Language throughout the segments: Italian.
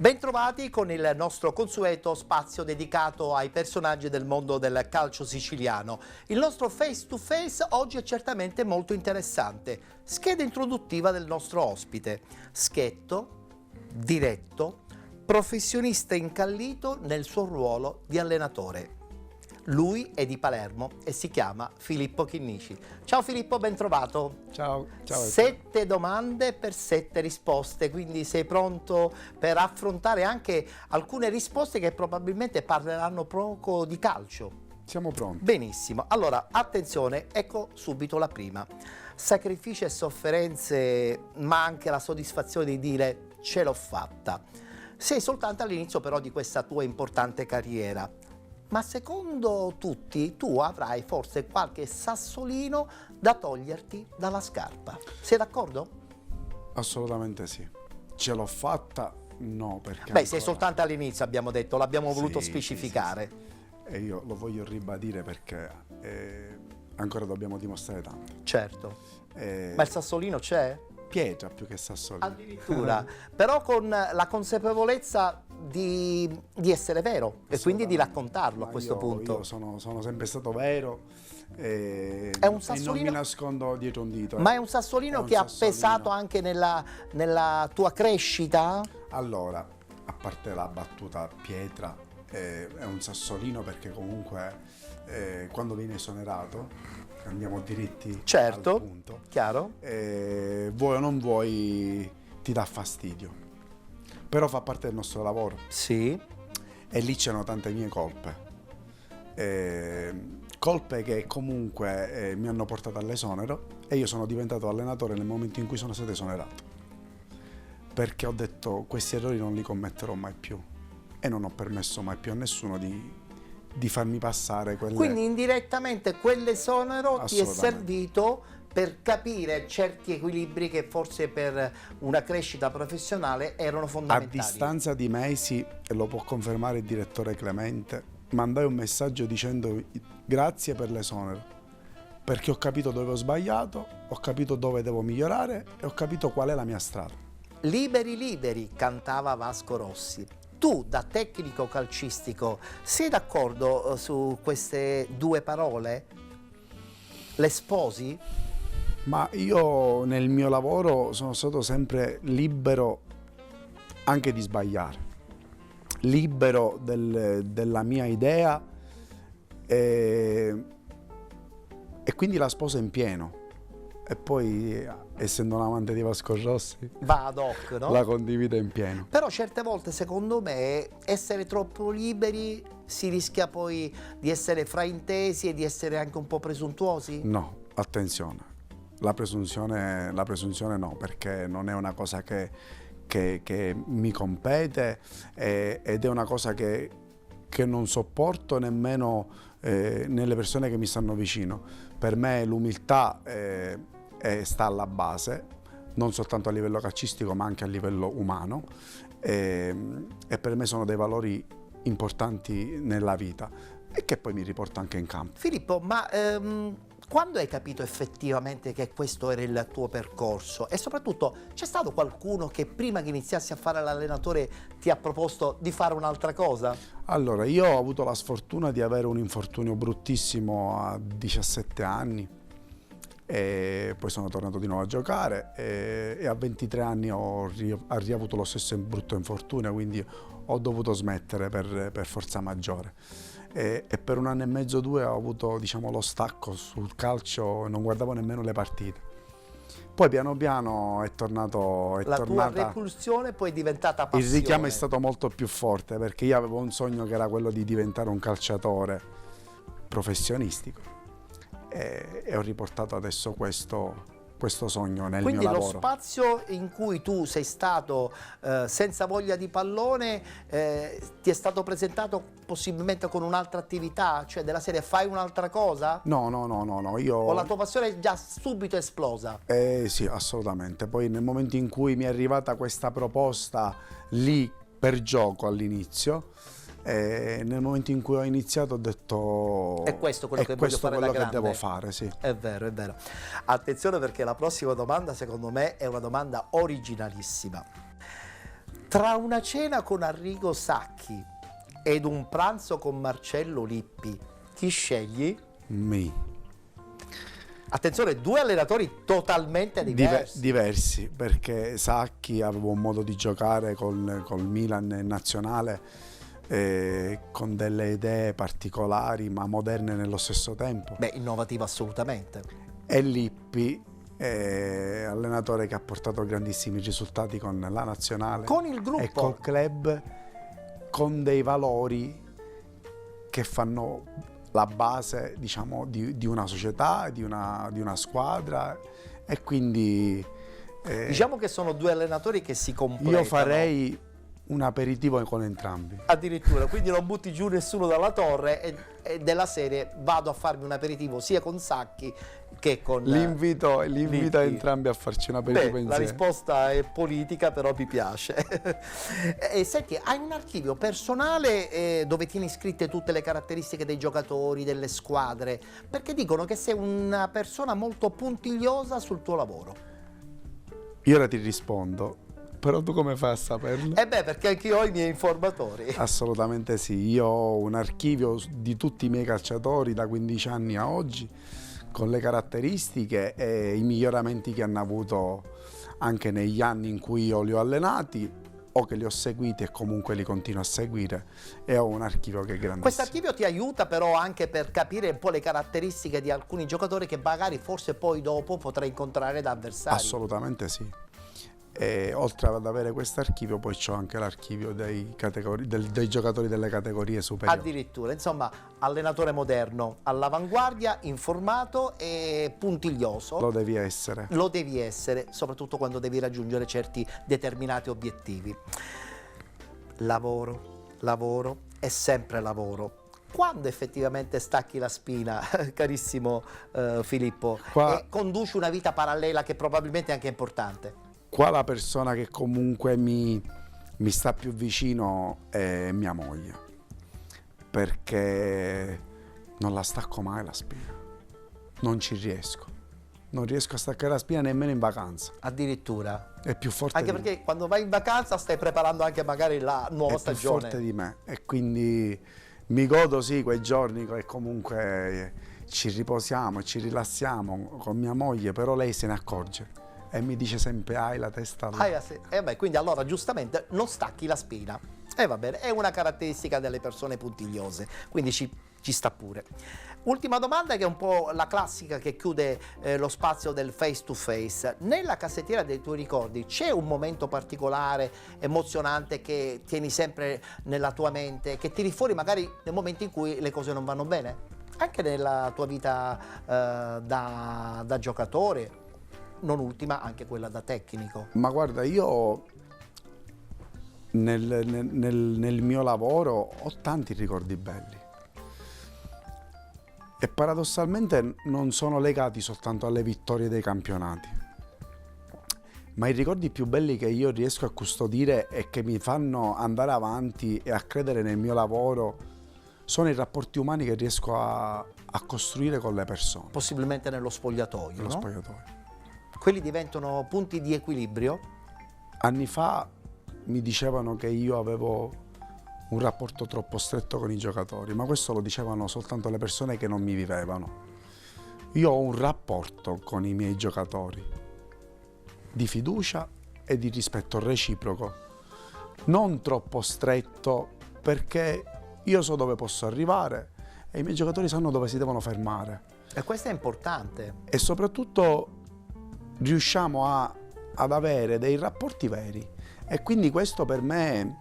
Bentrovati con il nostro consueto spazio dedicato ai personaggi del mondo del calcio siciliano. Il nostro face to face oggi è certamente molto interessante. Scheda introduttiva del nostro ospite. Schietto, diretto, professionista incallito nel suo ruolo di allenatore. Lui è di Palermo e si chiama Filippo Chinnici. Ciao Filippo, ben trovato. Ciao. 7 domande per 7 risposte, quindi sei pronto per affrontare anche alcune risposte che probabilmente parleranno poco di calcio? Siamo pronti. Benissimo, allora attenzione, ecco subito la prima. Sacrifici e sofferenze, ma anche la soddisfazione di dire ce l'ho fatta. Sei soltanto all'inizio però di questa tua importante carriera. Ma secondo tutti tu avrai forse qualche sassolino da toglierti dalla scarpa. Sei d'accordo? Assolutamente sì. Ce l'ho fatta? No, perché Beh, sei soltanto all'inizio, abbiamo detto, l'abbiamo voluto specificare. Sì. E io lo voglio ribadire perché ancora dobbiamo dimostrare tanto. Certo. Ma il sassolino c'è? Pietra più che sassolino. Addirittura. Però con la consapevolezza di essere vero e quindi di raccontarlo a questo punto. Io sono sempre stato vero e un sassolino, non mi nascondo dietro un dito. Ma è un sassolino che ha pesato anche nella tua crescita? Allora, a parte la battuta pietra, è un sassolino perché comunque quando viene esonerato andiamo diritti al punto. Chiaro. Vuoi o non vuoi ti dà fastidio, però fa parte del nostro lavoro. Sì. E lì c'erano tante mie colpe, colpe che comunque mi hanno portato all'esonero e io sono diventato allenatore nel momento in cui sono stato esonerato, perché ho detto questi errori non li commetterò mai più e non ho permesso mai più a nessuno di farmi passare quelle. Quindi indirettamente quell'esonero ti è servito per capire certi equilibri che forse per una crescita professionale erano fondamentali. A distanza di mesi, e lo può confermare il direttore Clemente, mandai un messaggio dicendo grazie per l'esonero, perché ho capito dove ho sbagliato, ho capito dove devo migliorare e ho capito qual è la mia strada. Liberi liberi, cantava Vasco Rossi. Tu, da tecnico calcistico, sei d'accordo su queste due parole? Le sposi? Ma io nel mio lavoro sono stato sempre libero anche di sbagliare, libero della mia idea e quindi la sposo in pieno. E poi, essendo un amante di Vasco Rossi, va ad hoc, no? La condivide in pieno. Però certe volte, secondo me, essere troppo liberi si rischia poi di essere fraintesi e di essere anche un po' presuntuosi? No, attenzione, la presunzione no, perché non è una cosa che mi compete ed è una cosa che non sopporto nemmeno nelle persone che mi stanno vicino. Per me l'umiltà sta alla base, non soltanto a livello calcistico ma anche a livello umano e per me sono dei valori importanti nella vita e che poi mi riporto anche in campo. Filippo, ma quando hai capito effettivamente che questo era il tuo percorso? E soprattutto c'è stato qualcuno che prima che iniziassi a fare l'allenatore ti ha proposto di fare un'altra cosa? Allora, io ho avuto la sfortuna di avere un infortunio bruttissimo a 17 anni e poi sono tornato di nuovo a giocare e a 23 anni ho riavuto lo stesso brutto infortunio, quindi ho dovuto smettere per forza maggiore. E per 1 anno e mezzo, 2 ho avuto, diciamo, lo stacco sul calcio e non guardavo nemmeno le partite. Poi piano piano è tornato. Tua repulsione poi è diventata passione. Il richiamo è stato molto più forte perché io avevo un sogno che era quello di diventare un calciatore professionistico e ho riportato adesso questo sogno nel mio lavoro. Quindi lo spazio in cui tu sei stato senza voglia di pallone ti è stato presentato possibilmente con un'altra attività? Cioè della serie fai un'altra cosa? No, O la tua passione è già subito esplosa? Sì, assolutamente. Poi nel momento in cui mi è arrivata questa proposta lì per gioco all'inizio, nel momento in cui ho iniziato ho detto è questo quello che voglio fare da grande. Che devo fare, sì. È vero, è vero. Attenzione perché la prossima domanda secondo me è una domanda originalissima. Tra una cena con Arrigo Sacchi ed un pranzo con Marcello Lippi, chi scegli? Mi. Attenzione, due allenatori totalmente diversi. Diversi, perché Sacchi aveva un modo di giocare col Milan in nazionale, con delle idee particolari ma moderne nello stesso tempo. Beh, innovativo assolutamente. E Lippi, allenatore che ha portato grandissimi risultati con la nazionale, Con il gruppo. e col club, con dei valori che fanno la base, diciamo, di una società, di una squadra, e quindi Diciamo che sono due allenatori che si completano. io farei un aperitivo con entrambi. Addirittura, quindi non butti giù nessuno dalla torre e della serie vado a farmi un aperitivo sia con Sacchi che con L'invito a Lippi. entrambi a farci un aperitivo Beh, la insieme. risposta è politica, però mi piace. E senti, hai un archivio personale dove tieni scritte tutte le caratteristiche dei giocatori, delle squadre, perché dicono che sei una persona molto puntigliosa sul tuo lavoro. Io ora ti rispondo, però tu come fai a saperlo? E beh, perché anche io ho i miei informatori. Assolutamente sì, io ho un archivio di tutti i miei calciatori da 15 anni a oggi, con le caratteristiche e i miglioramenti che hanno avuto anche negli anni in cui io li ho allenati o che li ho seguiti e comunque li continuo a seguire, e ho un archivio che è grandissimo. Questo archivio ti aiuta però anche per capire un po' le caratteristiche di alcuni giocatori che magari forse poi dopo potrai incontrare da avversari. Assolutamente sì. E oltre ad avere questo archivio, poi c'ho anche l'archivio dei giocatori delle categorie superiori. Addirittura, insomma, allenatore moderno, all'avanguardia, informato e puntiglioso. Lo devi essere. Lo devi essere, soprattutto quando devi raggiungere certi determinati obiettivi. Lavoro, lavoro e sempre lavoro. Quando effettivamente stacchi la spina, carissimo Filippo, e conduci una vita parallela che probabilmente è anche importante? Qua la persona che comunque mi sta più vicino è mia moglie, perché non la stacco mai la spina, non ci riesco. Non riesco a staccare la spina nemmeno in vacanza. Addirittura? È più forte anche di perché quando vai in vacanza stai preparando anche magari la nuova stagione. È più forte di me, e quindi mi godo sì quei giorni che comunque ci riposiamo, ci rilassiamo con mia moglie, però lei se ne accorge e mi dice sempre: hai la testa là. Beh, quindi allora giustamente non stacchi la spina. E va bene, è una caratteristica delle persone puntigliose, quindi ci sta pure. Ultima domanda, che è un po' la classica che chiude lo spazio del face to face. Nella cassettiera dei tuoi ricordi c'è un momento particolare, emozionante, che tieni sempre nella tua mente, che tiri fuori magari nel momento in cui le cose non vanno bene? Anche nella tua vita da giocatore, non ultima anche quella da tecnico. Ma guarda, io nel mio lavoro ho tanti ricordi belli, e paradossalmente non sono legati soltanto alle vittorie dei campionati, ma i ricordi più belli che io riesco a custodire e che mi fanno andare avanti e a credere nel mio lavoro sono i rapporti umani che riesco a costruire con le persone. Possibilmente nello spogliatoio, Nello no? spogliatoio. Quelli diventano punti di equilibrio? Anni fa mi dicevano che io avevo un rapporto troppo stretto con i giocatori, ma questo lo dicevano soltanto le persone che non mi vivevano. Io ho un rapporto con i miei giocatori di fiducia e di rispetto reciproco, non troppo stretto, perché io so dove posso arrivare e i miei giocatori sanno dove si devono fermare. E questo è importante. E soprattutto riusciamo ad avere dei rapporti veri, e quindi questo per me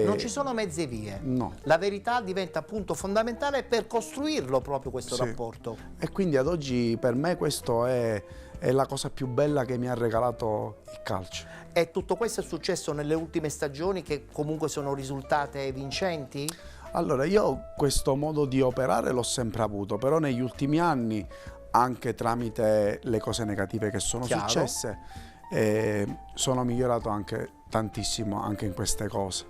non ci sono mezze vie. No. La verità diventa punto fondamentale per costruirlo proprio questo Sì. rapporto. E quindi ad oggi per me questo è la cosa più bella che mi ha regalato il calcio. E tutto questo è successo nelle ultime stagioni, che comunque sono risultate vincenti? Allora, io questo modo di operare l'ho sempre avuto, però negli ultimi anni, anche tramite le cose negative che sono successe, sono migliorato anche tantissimo anche in queste cose,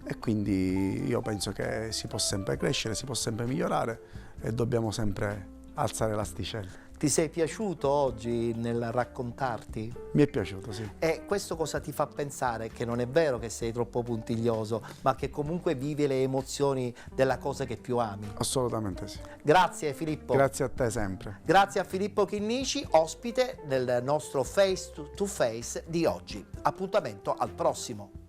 e quindi io penso che si può sempre crescere, si può sempre migliorare, e dobbiamo sempre alzare l'asticella. Ti sei piaciuto oggi nel raccontarti? Mi è piaciuto, sì. E questo cosa ti fa pensare? Che non è vero che sei troppo puntiglioso, ma che comunque vivi le emozioni della cosa che più ami. Assolutamente sì. Grazie Filippo. Grazie a te sempre. Grazie a Filippo Chinnici, ospite del nostro Face to Face di oggi. Appuntamento al prossimo.